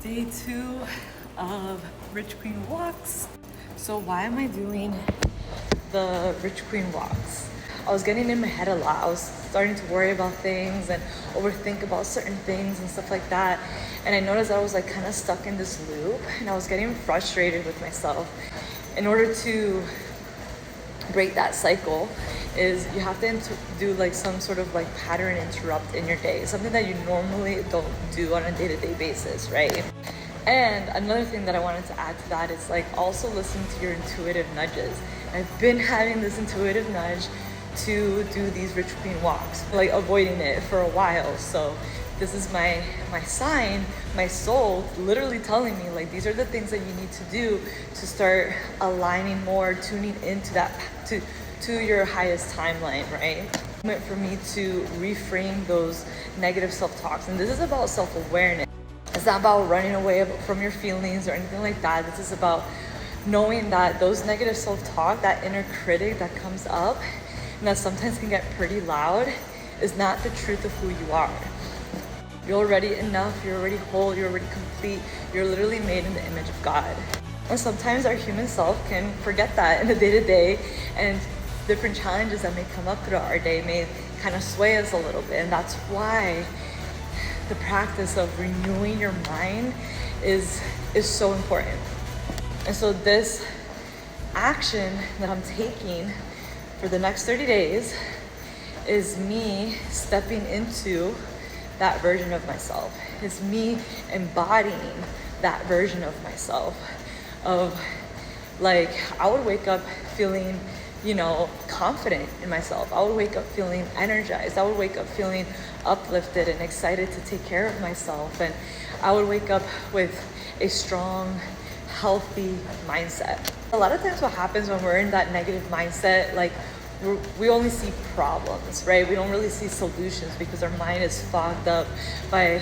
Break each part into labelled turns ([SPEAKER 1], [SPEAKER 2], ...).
[SPEAKER 1] Day 2 of Rich Queen Walks. So why am I doing the Rich Queen Walks? I was getting in my head a lot. I was starting to worry about things and overthink about certain things and stuff like that. And I noticed I was like kind of stuck in this loop and I was getting frustrated with myself. In order to break that cycle is you have to do like some sort of like pattern interrupt in your day, something that you normally don't do on a day-to-day basis, right? And another thing that I wanted to add to that is like also listen to your intuitive nudges. I've been having this intuitive nudge to do these Rich Queen walks, like avoiding it for a while. So this is my sign, my soul literally telling me like these are the things that you need to do to start aligning more, tuning into that to your highest timeline, right? Moment for me to reframe those negative self-talks. And this is about self-awareness. It's not about running away from your feelings or anything like that. This is about knowing that those negative self-talk, that inner critic that comes up and that sometimes can get pretty loud, is not the truth of who you are. You're already enough, you're already whole, you're already complete, you're literally made in the image of God. And sometimes our human self can forget that in the day-to-day, and different challenges that may come up throughout our day may kind of sway us a little bit. And that's why the practice of renewing your mind is so important. And so this action that I'm taking for the next 30 days is me stepping into that version of myself. It's me embodying that version of myself. Of like, I would wake up feeling, confident in myself. I would wake up feeling energized. I would wake up feeling uplifted and excited to take care of myself. And I would wake up with a strong, healthy mindset. A lot of times what happens when we're in that negative mindset, like we only see problems, right? We don't really see solutions because our mind is fogged up by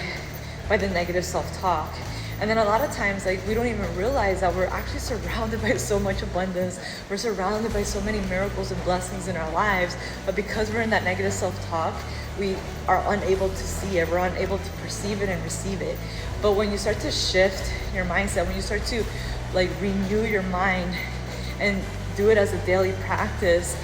[SPEAKER 1] the negative self-talk. And then a lot of times, like, we don't even realize that we're actually surrounded by so much abundance. We're surrounded by so many miracles and blessings in our lives. But because we're in that negative self-talk, we are unable to see it. We're unable to perceive it and receive it. But when you start to shift your mindset, when you start to like renew your mind and do it as a daily practice,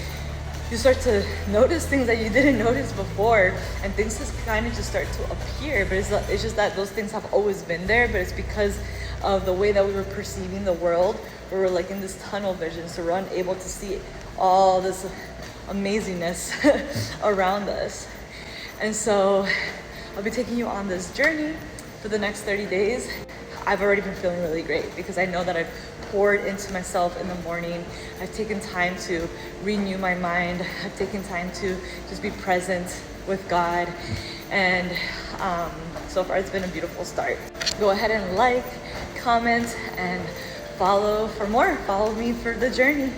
[SPEAKER 1] you start to notice things that you didn't notice before, and things just kind of just start to appear. But it's just that those things have always been there, but it's because of the way that we were perceiving the world. We were like in this tunnel vision, so we're unable to see all this amazingness around us. And so I'll be taking you on this journey for the next 30 days. I've already been feeling really great because I know that I've poured into myself in the morning. I've taken time to renew my mind. I've taken time to just be present with God. And so far it's been a beautiful start. Go ahead and like, comment, and follow for more. Follow me for the journey.